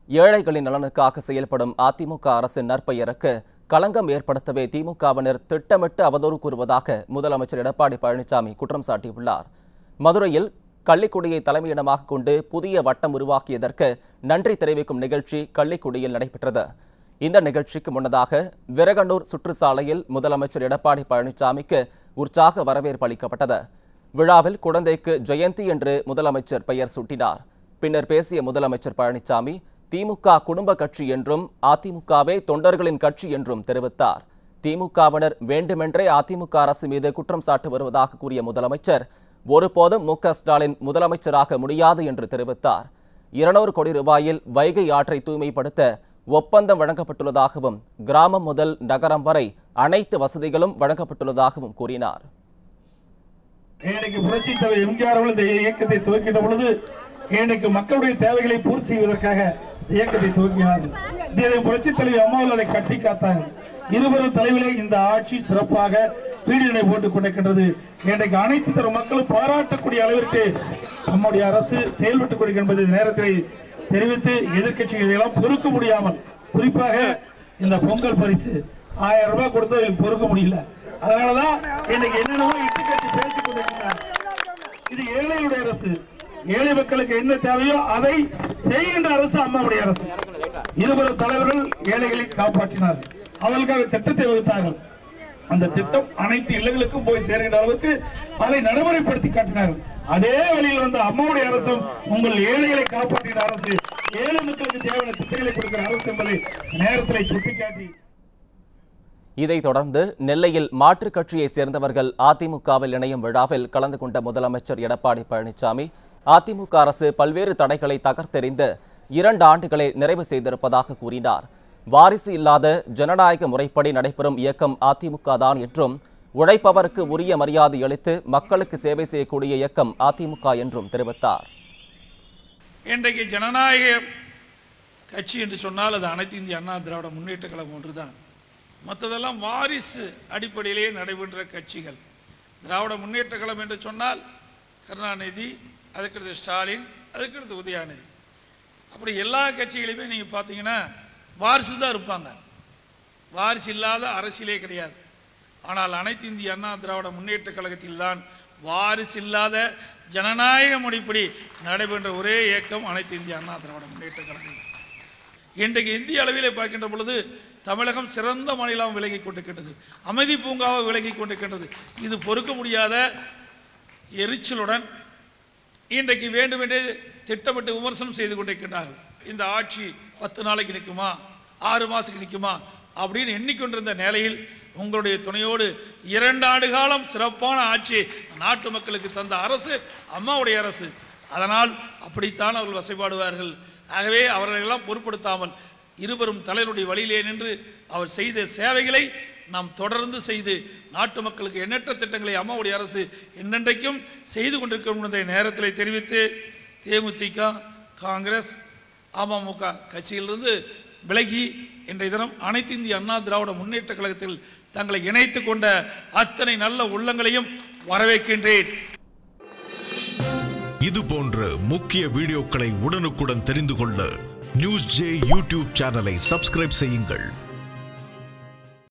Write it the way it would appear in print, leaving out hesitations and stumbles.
ஏழைகளின் நலனுக்காக செயல்படும் அதிமுக அரசின் நற்பெயருக்கு களங்கம் ஏற்படுத்தவே திமுகவினர் திட்டமிட்டு அவதூறு கூறுவதாக முதலமைச்சர் எடப்பாடி பழனிசாமி குற்றம் சாட்டியுள்ளார். மதுரையில் கள்ளிக்குடியை தலைமையிடமாக கொண்டு புதிய வட்டம் உருவாக்கியதற்கு நன்றி தெரிவிக்கும் நிகழ்ச்சி கள்ளிக்குடியில் நடைபெற்றது. இந்த நிகழ்ச்சிக்கு முன்னதாக விரகனூர் சுற்றுச்சாலையில் முதலமைச்சர் எடப்பாடி பழனிசாமிக்கு உற்சாக வரவேற்பு அளிக்கப்பட்டது. விழாவில் குழந்தைக்கு ஜெயந்தி என்று முதலமைச்சர் பெயர் சூட்டினார். பின்னர் பேசிய முதலமைச்சர் பழனிசாமி திமுக குடும்ப கட்சி என்றும் அதிமுகவே தொண்டர்களின் கட்சி என்றும் தெரிவித்தார். திமுகவினர் வேண்டுமென்றே அதிமுக அரசு மீது குற்றம் சாட்டி வருவதாக கூறிய முதலமைச்சர் ஒருபோதும் மு.க.ஸ்டாலின் முதலமைச்சராக முடியாது என்று தெரிவித்தார். 200 கோடி ரூபாயில் வைகை ஆற்றை தூய்மைப்படுத்த ஒப்பந்தம் வழங்கப்பட்டுள்ளதாகவும் கிராமம் முதல் நகரம் வரை அனைத்து வசதிகளும் வழங்கப்பட்டுள்ளதாகவும் கூறினார். மக்களுடைய தேவைகளை பூர்த்தி செய்வதற்காக இயக்கத்தை துவக்கினார்கள். புரட்சித் தலைவர் அம்மாவில் அதை கட்டி காத்தார்கள். இருவரும் தலைவரை இந்த ஆட்சி சிறப்பாக பீடியனை போட்டுக் கொண்டிருக்கின்றது. இன்றைக்கு அனைத்து தர மக்களும் பாராட்டக்கூடிய அளவிற்கு நம்முடைய அரசு செயல்பட்டுக் கொண்டிருக்கின்றது நேரத்தில் தெரிவித்து எதிர்கட்சிகள் எல்லாம் பொறுக்க முடியாமல், குறிப்பாக இந்த பொங்கல் பரிசு 1000 ரூபாய் கொடுத்து பொறுக்க முடியல. அதனாலதான் இன்னைக்கு என்னென்னவோ இட்டு கட்டி பேசிக் கொண்டிருக்கிறார். இது ஏழைகளுடைய அரசு. ஏழை மக்களுக்கு என்ன தேவையோ அதை செய்கின்ற அரசு அம்மாவுடைய அரசு. இருவரும் தலைவர்கள் ஏழைகளை காப்பாற்றினார்கள். அவர்களுக்காக திட்டத்தை வகுத்தார்கள். அந்த திட்டம் அனைத்து இல்லங்களுக்கும் போய் சேர்கின்ற அளவுக்கு அதை நடைமுறைப்படுத்தி காட்டினார்கள். அதே வழியில் வந்த அம்மாவுடைய அரசும் உங்கள் ஏழைகளை காப்பாற்றின அரசு, ஏழை மக்களுக்கு தேவையான திட்டங்களை கொடுக்கிற அரசு என்பதை நேரத்தில் சுட்டிக்காட்டி, இதைத் தொடர்ந்து நெல்லையில் மாற்றுக் கட்சியை சேர்ந்தவர்கள் அதிமுகவில் இணையும் விழாவில் கலந்து கொண்ட முதலமைச்சர் எடப்பாடி பழனிசாமி அதிமுக அரசு பல்வேறு தடைகளை தகர்த்தெறிந்து 2 ஆண்டுகளை நிறைவு செய்திருப்பதாக கூறினார். வாரிசு இல்லாத ஜனநாயக முறைப்படி நடைபெறும் இயக்கம் அதிமுக தான் என்றும் உழைப்பவருக்கு உரிய மரியாதை அளித்து மக்களுக்கு சேவை செய்யக்கூடிய இயக்கம் அதிமுக என்றும் தெரிவித்தார். இன்றைக்கு ஜனநாயக கட்சி என்று சொன்னால் அது அனைத்து இந்திய அண்ணா திராவிட முன்னேற்ற கழகம் ஒன்றுதான். மற்றதெல்லாம் வாரிசு அடிப்படையிலேயே நடைபெற்ற கட்சிகள். திராவிட முன்னேற்ற கழகம் என்று சொன்னால் கருணாநிதி, அதுக்கடுத்து ஸ்டாலின், அதுக்கடுத்து உதயாநிதி, அப்படி எல்லா கட்சிகளையுமே நீங்கள் பார்த்தீங்கன்னா வாரிசு தான் இருப்பாங்க. வாரிசு இல்லாத அரசியலே கிடையாது. ஆனால் அனைத்து இந்திய அண்ணா திராவிட முன்னேற்ற கழகத்தில் தான் வாரிசு இல்லாத ஜனநாயக முறைப்படி நடைபெற்ற ஒரே இயக்கம் அனைத்து இந்திய அண்ணா திராவிட முன்னேற்ற கழகம். இன்றைக்கு இந்திய அளவிலே பார்க்கின்ற பொழுது தமிழகம் சிறந்த மாநிலம் விலகி கொண்டிருக்கின்றது. அமைதி பூங்காவை விலகி கொண்டிருக்கின்றது. இது பொறுக்க முடியாத எரிச்சலுடன் இன்றைக்கு வேண்டுமென்றே திட்டமிட்டு விமர்சனம் செய்து கொண்டிருக்கின்றார்கள். இந்த ஆட்சி 10 நாளைக்கு நிற்குமா, 6 மாதத்துக்கு நிற்குமா அப்படின்னு எண்ணிக்கொண்டிருந்த நிலையில் உங்களுடைய துணையோடு 2 ஆண்டு காலம் சிறப்பான ஆட்சி நாட்டு மக்களுக்கு தந்த அரசு அம்மாவுடைய அரசு. அதனால் அப்படித்தான் அவர்கள் வசைபாடுவார்கள். ஆகவே அவர்களெல்லாம் பொருட்படுத்தாமல் இருவரும் தலைவருடைய வழியிலே நின்று அவர் செய்த சேவைகளை நாம் தொடர்ந்து செய்து நாட்டு மக்களுக்கு எண்ணற்ற திட்டங்களை அம்மாவுடைய அரசு என்னென்றைக்கும் செய்து கொண்டிருக்கும் என்ற நேரத்தில் தெரிவித்து தேமுதிக, காங்கிரஸ், அமமுக கட்சியிலிருந்து விலகி இன்றைய தினம் அனைத்து இந்திய அண்ணா திராவிட முன்னேற்ற கழகத்தில் தங்களை இணைத்து கொண்ட அத்தனை நல்ல உள்ளங்களையும் வரவேற்கின்றேன். இது போன்ற முக்கிய வீடியோக்களை உடனுக்குடன் தெரிந்து கொள்ள நியூஸ் ஜே யூடியூப் சேனலை சப்ஸ்கிரைப் செய்யுங்கள்.